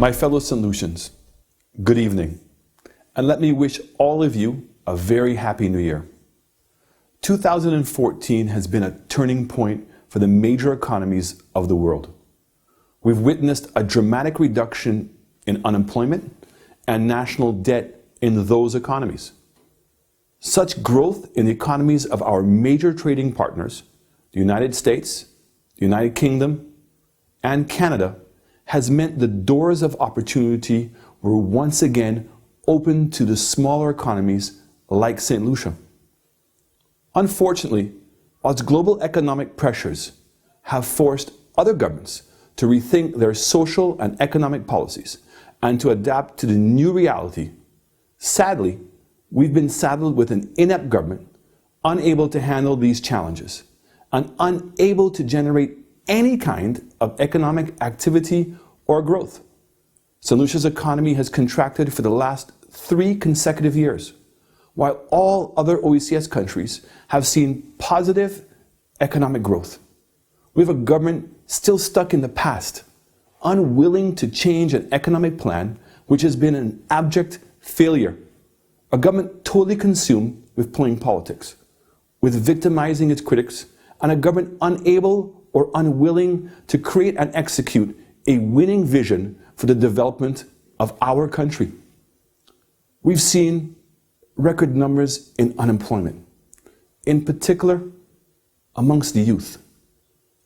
My fellow St. Lucians, good evening, and let me wish all of you a very happy new year. 2014 has been a turning point for the major economies of the world. We've witnessed a dramatic reduction in unemployment and national debt in those economies. Such growth in the economies of our major trading partners, the United States, the United Kingdom, and Canada, has meant the doors of opportunity were once again open to the smaller economies like St. Lucia. Unfortunately, whilst global economic pressures have forced other governments to rethink their social and economic policies and to adapt to the new reality, sadly, we've been saddled with an inept government, unable to handle these challenges and unable to generate any kind of economic activity or growth. St. Lucia's economy has contracted for the last 3 consecutive years, while all other OECS countries have seen positive economic growth. We have a government still stuck in the past, unwilling to change an economic plan which has been an abject failure. A government totally consumed with playing politics, with victimizing its critics, and a government unable or unwilling to create and execute a winning vision for the development of our country. We've seen record numbers in unemployment, in particular amongst the youth.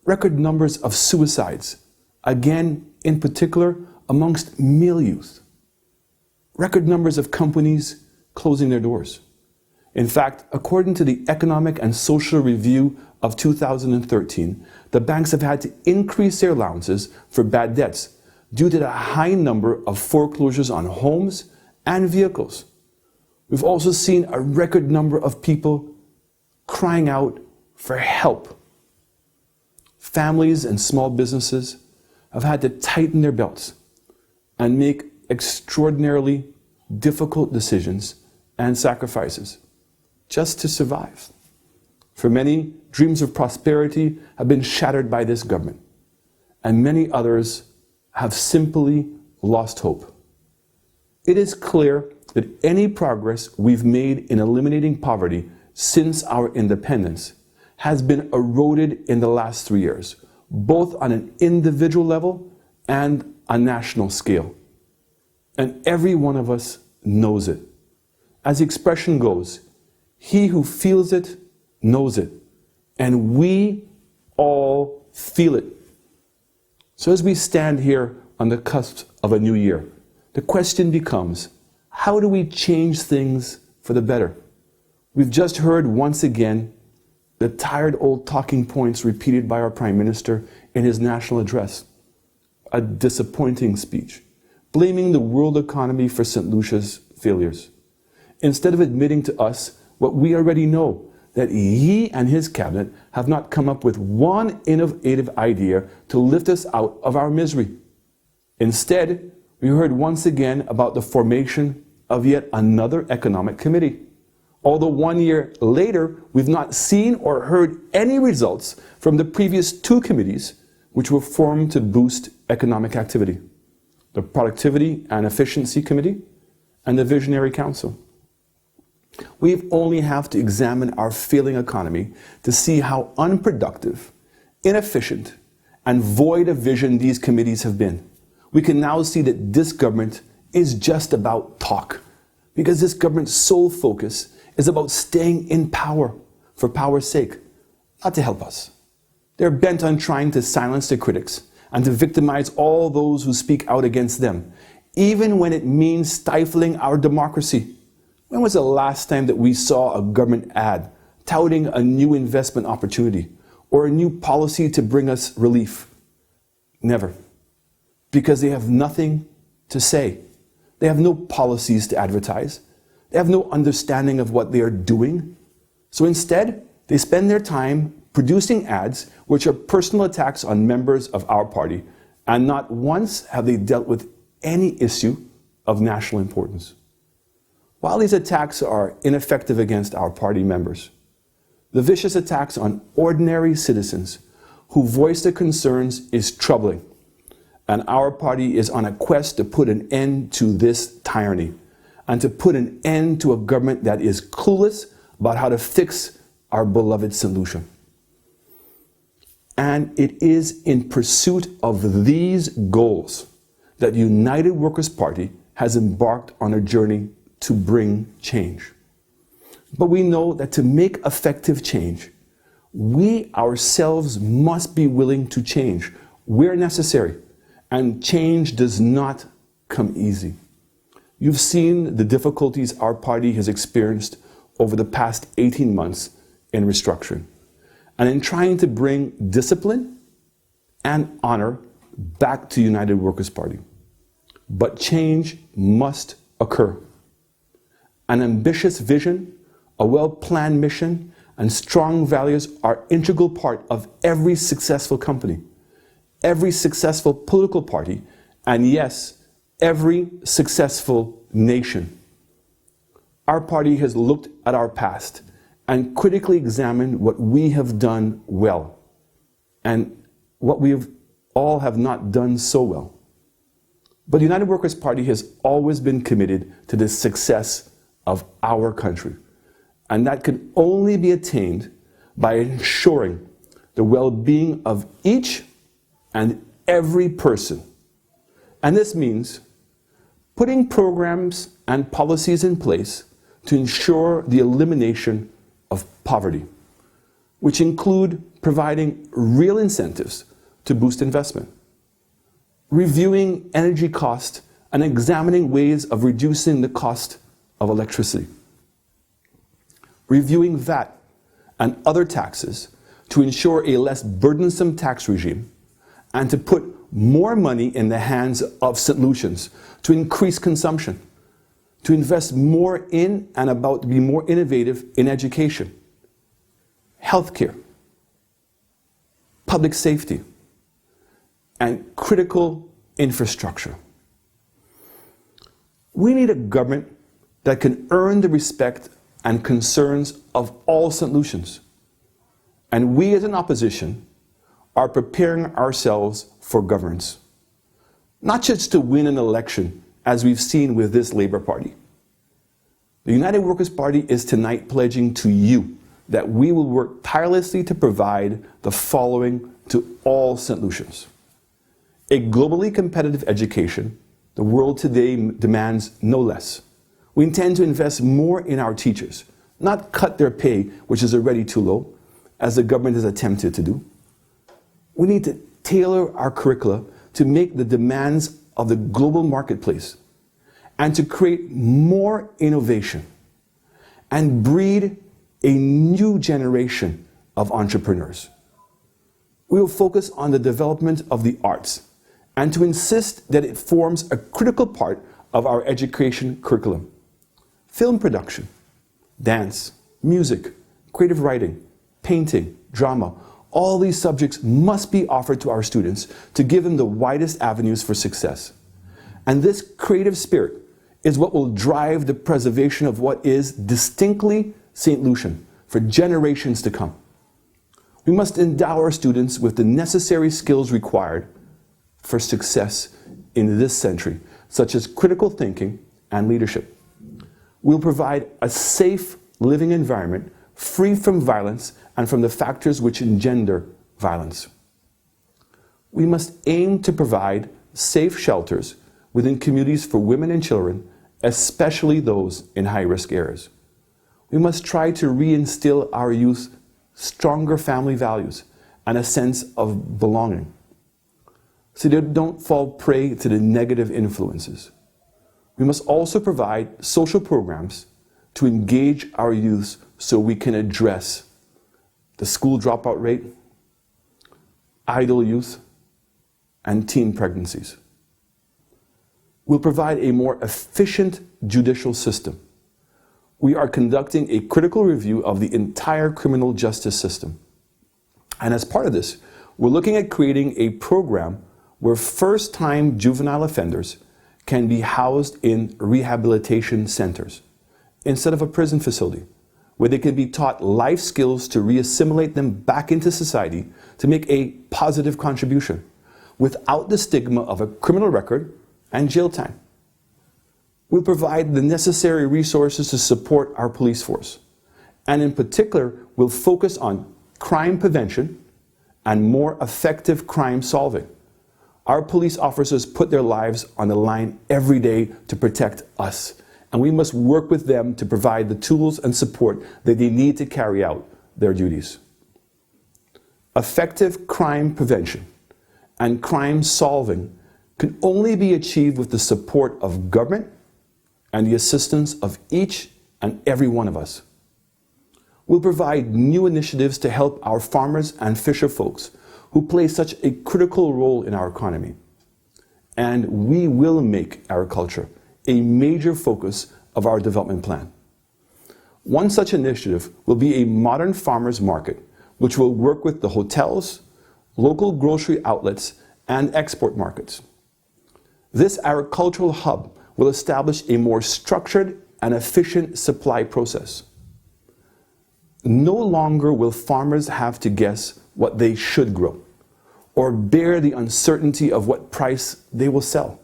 Record numbers of suicides, again in particular amongst male youth. Record numbers of companies closing their doors. In fact, according to the Economic and Social Review of 2013, the banks have had to increase their allowances for bad debts due to the high number of foreclosures on homes and vehicles. We've also seen a record number of people crying out for help. Families and small businesses have had to tighten their belts and make extraordinarily difficult decisions and sacrifices just to survive. For many, dreams of prosperity have been shattered by this government, and many others have simply lost hope. It is clear that any progress we've made in eliminating poverty since our independence has been eroded in the last 3 years, both on an individual level and a national scale. And every one of us knows it. As the expression goes, he who feels it knows it, and we all feel it. So as we stand here on the cusp of a new year, the question becomes, how do we change things for the better? We've just heard once again the tired old talking points repeated by our Prime Minister in his national address. A disappointing speech, blaming the world economy for St. Lucia's failures, instead of admitting to us what we already know, that he and his cabinet have not come up with one innovative idea to lift us out of our misery. Instead, we heard once again about the formation of yet another economic committee. Although 1 year later, we've not seen or heard any results from the previous 2 committees which were formed to boost economic activity: the Productivity and Efficiency Committee and the Visionary Council. We only have to examine our failing economy to see how unproductive, inefficient, and void of vision these committees have been. We can now see that this government is just about talk, because this government's sole focus is about staying in power for power's sake, not to help us. They're bent on trying to silence their critics and to victimize all those who speak out against them, even when it means stifling our democracy. When was the last time that we saw a government ad touting a new investment opportunity or a new policy to bring us relief? Never. Because they have nothing to say. They have no policies to advertise. They have no understanding of what they are doing. So instead, they spend their time producing ads which are personal attacks on members of our party, and not once have they dealt with any issue of national importance. While these attacks are ineffective against our party members, the vicious attacks on ordinary citizens who voice their concerns is troubling, And our party is on a quest to put an end to this tyranny and to put an end to a government that is clueless about how to fix our beloved solution. And it is in pursuit of these goals that United Workers' Party has embarked on a journey to bring change. But we know that to make effective change, we ourselves must be willing to change where necessary. And change does not come easy. You've seen the difficulties our party has experienced over the past 18 months in restructuring and in trying to bring discipline and honor back to United Workers' Party. But change must occur. An ambitious vision, a well-planned mission, and strong values are integral part of every successful company, every successful political party, and yes, every successful nation. Our party has looked at our past and critically examined what we have done well and what we all have not done so well. But the United Workers' Party has always been committed to the success of our country. And that can only be attained by ensuring the well-being of each and every person. And this means putting programs and policies in place to ensure the elimination of poverty, which include providing real incentives to boost investment, reviewing energy costs and examining ways of reducing the cost of electricity, reviewing VAT and other taxes to ensure a less burdensome tax regime, and to put more money in the hands of solutions to increase consumption, to invest more in and about to be more innovative in education, healthcare, public safety, and critical infrastructure. We need a government that can earn the respect and concerns of all solutions. And we as an opposition are preparing ourselves for governance. Not just to win an election, as we've seen with this Labour Party. The United Workers' Party is tonight pledging to you that we will work tirelessly to provide the following to all solutions. A globally competitive education. The world today demands no less. We intend to invest more in our teachers, not cut their pay, which is already too low, as the government has attempted to do. We need to tailor our curricula to make the demands of the global marketplace and to create more innovation and breed a new generation of entrepreneurs. We will focus on the development of the arts and to insist that it forms a critical part of our education curriculum. Film production, dance, music, creative writing, painting, drama, all these subjects must be offered to our students to give them the widest avenues for success. And this creative spirit is what will drive the preservation of what is distinctly St. Lucian for generations to come. We must endow our students with the necessary skills required for success in this century, such as critical thinking and leadership. We'll provide a safe living environment free from violence and from the factors which engender violence. We must aim to provide safe shelters within communities for women and children, especially those in high-risk areas. We must try to reinstill our youth stronger family values and a sense of belonging, so they don't fall prey to the negative influences. We must also provide social programs to engage our youth so we can address the school dropout rate, idle youth, and teen pregnancies. We'll provide a more efficient judicial system. We are conducting a critical review of the entire criminal justice system. And as part of this, we're looking at creating a program where first-time juvenile offenders can be housed in rehabilitation centers instead of a prison facility, where they can be taught life skills to re-assimilate them back into society to make a positive contribution, without the stigma of a criminal record and jail time. We'll provide the necessary resources to support our police force. And in particular, we'll focus on crime prevention and more effective crime solving. Our police officers put their lives on the line every day to protect us, and we must work with them to provide the tools and support that they need to carry out their duties. Effective crime prevention and crime solving can only be achieved with the support of government and the assistance of each and every one of us. We'll provide new initiatives to help our farmers and fisher folks who play such a critical role in our economy. And we will make agriculture a major focus of our development plan. One such initiative will be a modern farmers market, which will work with the hotels, local grocery outlets, and export markets. This agricultural hub will establish a more structured and efficient supply process. No longer will farmers have to guess what they should grow, or bear the uncertainty of what price they will sell,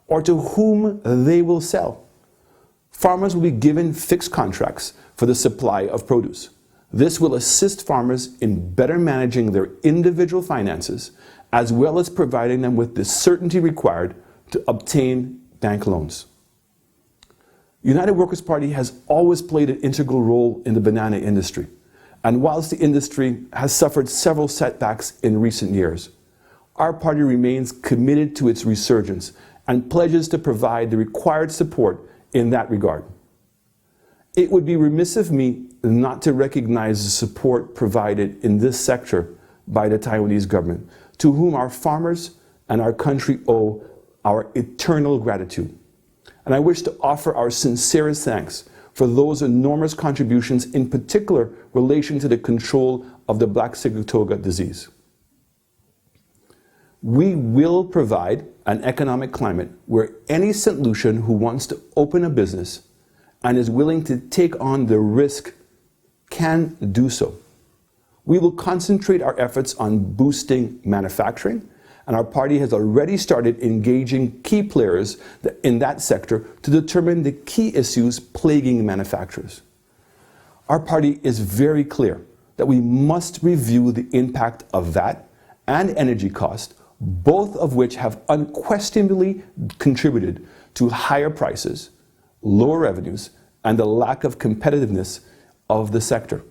or to whom they will sell. Farmers will be given fixed contracts for the supply of produce. This will assist farmers in better managing their individual finances, as well as providing them with the certainty required to obtain bank loans. United Workers' Party has always played an integral role in the banana industry. And whilst the industry has suffered several setbacks in recent years, our party remains committed to its resurgence and pledges to provide the required support in that regard. It would be remiss of me not to recognize the support provided in this sector by the Taiwanese government, to whom our farmers and our country owe our eternal gratitude. And I wish to offer our sincerest thanks for those enormous contributions, in particular relation to the control of the Black Sigatoka disease. We will provide an economic climate where any St. Lucian who wants to open a business and is willing to take on the risk can do so. We will concentrate our efforts on boosting manufacturing, and our party has already started engaging key players in that sector to determine the key issues plaguing manufacturers. Our party is very clear that we must review the impact of VAT and energy cost, both of which have unquestionably contributed to higher prices, lower revenues, and the lack of competitiveness of the sector.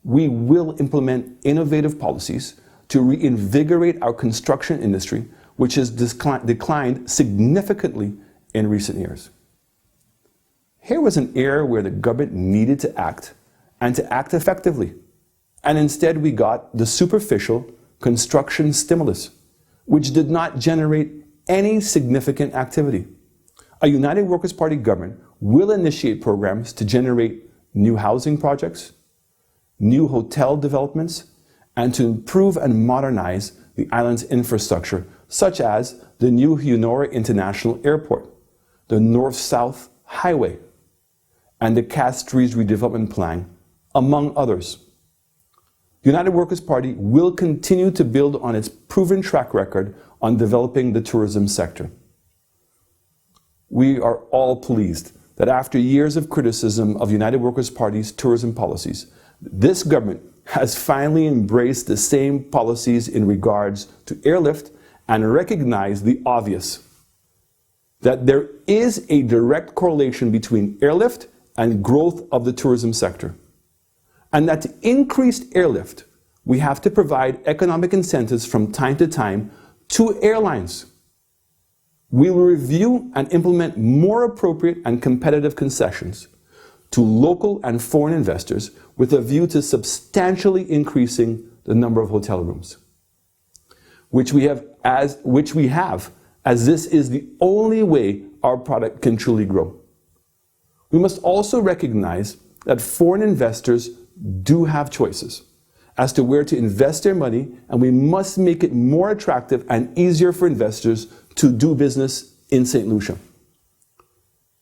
We will implement innovative policies to reinvigorate our construction industry, which has declined significantly in recent years. Here was an era where the government needed to act, and to act effectively. And instead we got the superficial construction stimulus, which did not generate any significant activity. A United Workers' Party government will initiate programs to generate new housing projects, new hotel developments, and to improve and modernize the island's infrastructure, such as the new Hunora International Airport, the North-South Highway, and the Castries Redevelopment Plan, among others. United Workers' Party will continue to build on its proven track record on developing the tourism sector. We are all pleased that after years of criticism of United Workers' Party's tourism policies, this government has finally embraced the same policies in regards to airlift and recognized the obvious, that there is a direct correlation between airlift and growth of the tourism sector. And that to increase airlift, we have to provide economic incentives from time to time to airlines. We will review and implement more appropriate and competitive concessions to local and foreign investors with a view to substantially increasing the number of hotel rooms, which we have, as this is the only way our product can truly grow. We must also recognize that foreign investors do have choices as to where to invest their money, and we must make it more attractive and easier for investors to do business in St. Lucia.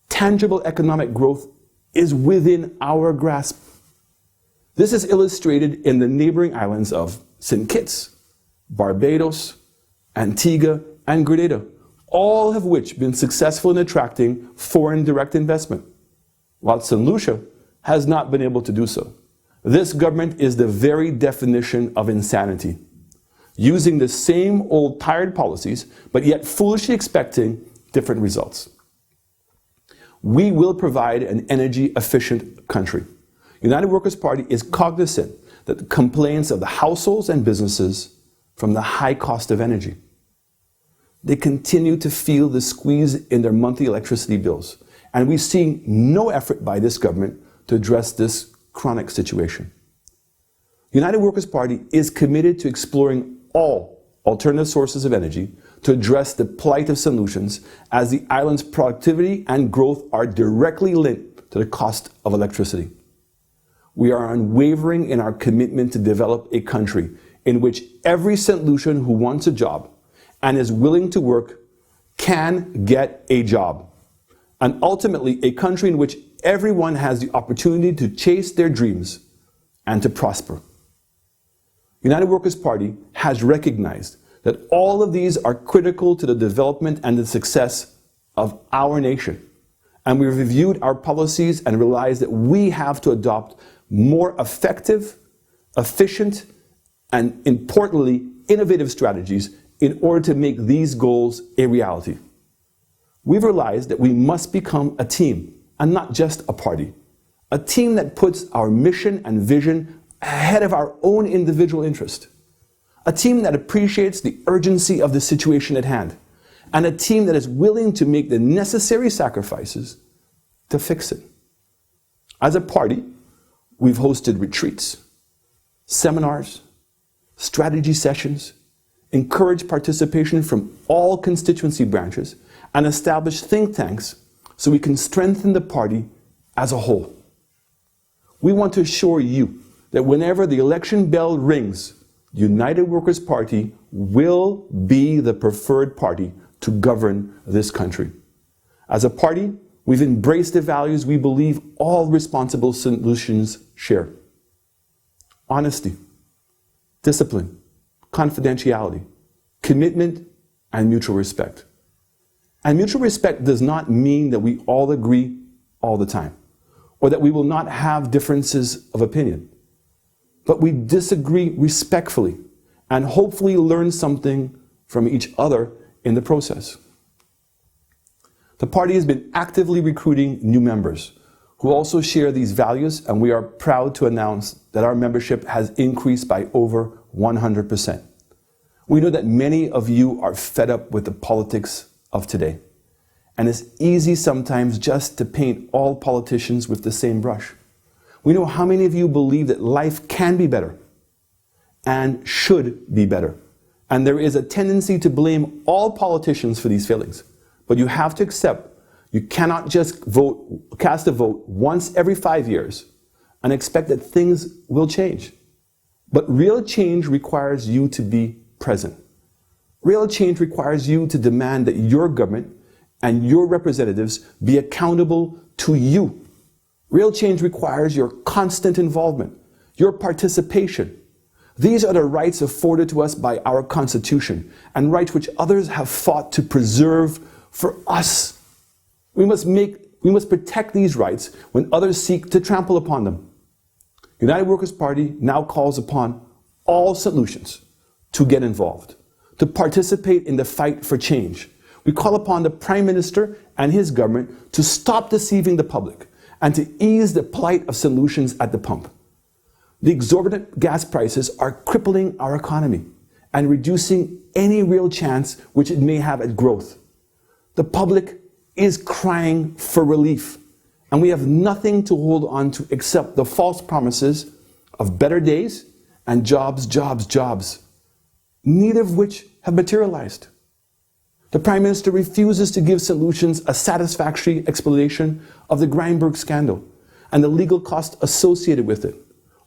Tangible economic growth is within our grasp. This is illustrated in the neighboring islands of St. Kitts, Barbados, Antigua, and Grenada, all of which been successful in attracting foreign direct investment, while St. Lucia has not been able to do so. This government is the very definition of insanity, using the same old tired policies, but yet foolishly expecting different results. We will provide an energy-efficient country. United Workers' Party is cognizant that the complaints of the households and businesses from the high cost of energy. They continue to feel the squeeze in their monthly electricity bills, and we see no effort by this government to address this chronic situation. United Workers' Party is committed to exploring all alternative sources of energy to address the plight of solutions, as the island's productivity and growth are directly linked to the cost of electricity. We are unwavering in our commitment to develop a country in which every St. Lucian who wants a job and is willing to work can get a job. And ultimately, a country in which everyone has the opportunity to chase their dreams and to prosper. United Workers' Party has recognized that all of these are critical to the development and the success of our nation. And we've reviewed our policies and realized that we have to adopt more effective, efficient, and importantly, innovative strategies in order to make these goals a reality. We've realized that we must become a team and not just a party. A team that puts our mission and vision ahead of our own individual interest. A team that appreciates the urgency of the situation at hand. And a team that is willing to make the necessary sacrifices to fix it. As a party, we've hosted retreats, seminars, strategy sessions, encouraged participation from all constituency branches, and established think tanks so we can strengthen the party as a whole. We want to assure you that whenever the election bell rings, United Workers' Party will be the preferred party to govern this country. As a party, we've embraced the values we believe all responsible St. Lucians share. Honesty, discipline, confidentiality, commitment, and mutual respect. And mutual respect does not mean that we all agree all the time, or that we will not have differences of opinion. But we disagree respectfully and hopefully learn something from each other in the process. The party has been actively recruiting new members who also share these values, and we are proud to announce that our membership has increased by over 100%. We know that many of you are fed up with the politics of today, and it's easy sometimes just to paint all politicians with the same brush. We know how many of you believe that life can be better and should be better. And there is a tendency to blame all politicians for these failings. But you have to accept you cannot just cast a vote once every 5 years and expect that things will change. But real change requires you to be present. Real change requires you to demand that your government and your representatives be accountable to you. Real change requires your constant involvement, your participation. These are the rights afforded to us by our Constitution, and rights which others have fought to preserve for us. We must protect these rights when others seek to trample upon them. United Workers' Party now calls upon all St. Lucians to get involved, to participate in the fight for change. We call upon the Prime Minister and his government to stop deceiving the public and to ease the plight of St. Lucians at the pump. The exorbitant gas prices are crippling our economy and reducing any real chance which it may have at growth. The public is crying for relief, and we have nothing to hold on to except the false promises of better days and jobs, jobs, jobs, neither of which have materialized. The Prime Minister refuses to give St. Lucians a satisfactory explanation of the Greinberg scandal and the legal cost associated with it.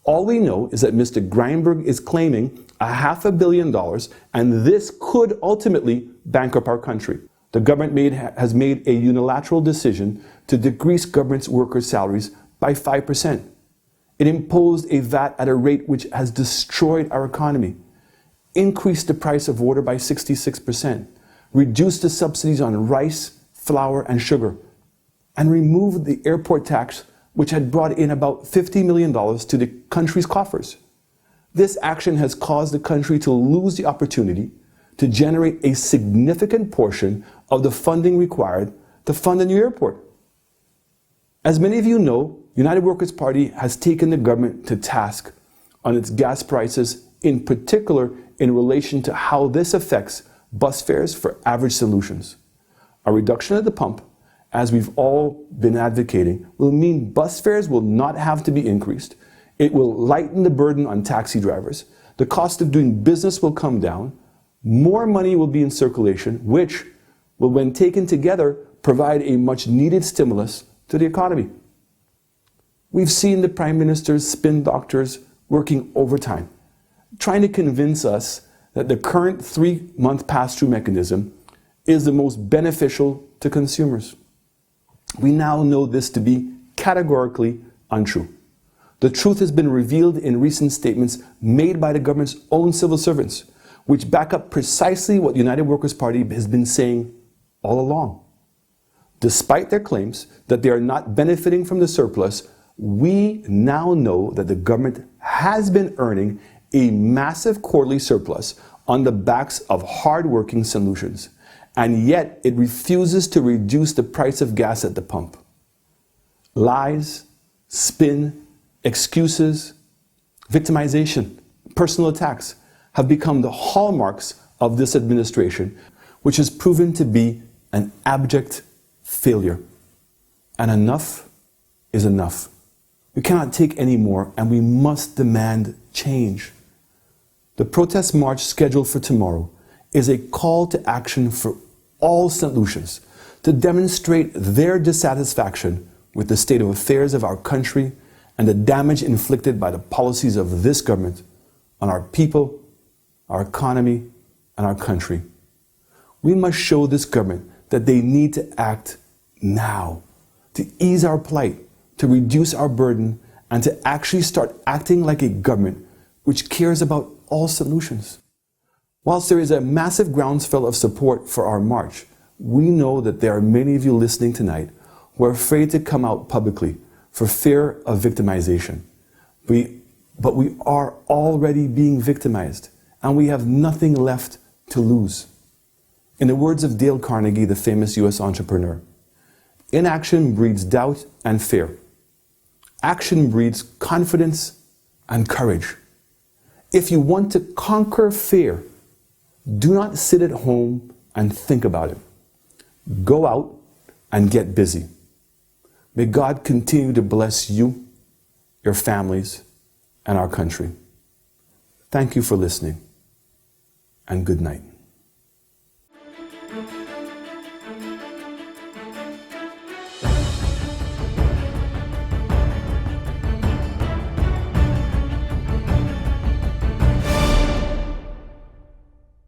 All we know is that Mr. Greinberg is claiming $500 million, and this could ultimately bankrupt our country. The government has made a unilateral decision to decrease government workers' salaries by 5%. It imposed a VAT at a rate which has destroyed our economy. increased the price of water by 66%, reduced the subsidies on rice, flour, and sugar, and removed the airport tax, which had brought in about $50 million to the country's coffers. This action has caused the country to lose the opportunity to generate a significant portion of the funding required to fund a new airport. As many of you know, United Workers' Party has taken the government to task on its gas prices, in particular in relation to how this affects bus fares for average solutions. A reduction at the pump, as we've all been advocating, will mean bus fares will not have to be increased. It will lighten the burden on taxi drivers. The cost of doing business will come down. More money will be in circulation, which will, when taken together, provide a much needed stimulus to the economy. We've seen the Prime Minister's spin doctors working overtime, trying to convince us that the current 3-month pass-through mechanism is the most beneficial to consumers. We now know this to be categorically untrue. The truth has been revealed in recent statements made by the government's own civil servants, which back up precisely what the United Workers' Party has been saying all along. Despite their claims that they are not benefiting from the surplus, we now know that the government has been earning a massive quarterly surplus on the backs of hard-working solutions, and yet it refuses to reduce the price of gas at the pump. Lies, spin, excuses, victimization, personal attacks have become the hallmarks of this administration, which has proven to be an abject failure. And enough is enough. We cannot take any more, and we must demand change. The protest march scheduled for tomorrow is a call to action for all St. Lucians to demonstrate their dissatisfaction with the state of affairs of our country and the damage inflicted by the policies of this government on our people, our economy, and our country. We must show this government that they need to act now, to ease our plight, to reduce our burden, and to actually start acting like a government which cares about all solutions. Whilst there is a massive groundswell of support for our march, we know that there are many of you listening tonight who are afraid to come out publicly for fear of victimization. But we are already being victimized, and we have nothing left to lose. In the words of Dale Carnegie, the famous US entrepreneur, inaction breeds doubt and fear. Action breeds confidence and courage. If you want to conquer fear, do not sit at home and think about it. Go out and get busy. May God continue to bless you, your families, and our country. Thank you for listening, and good night.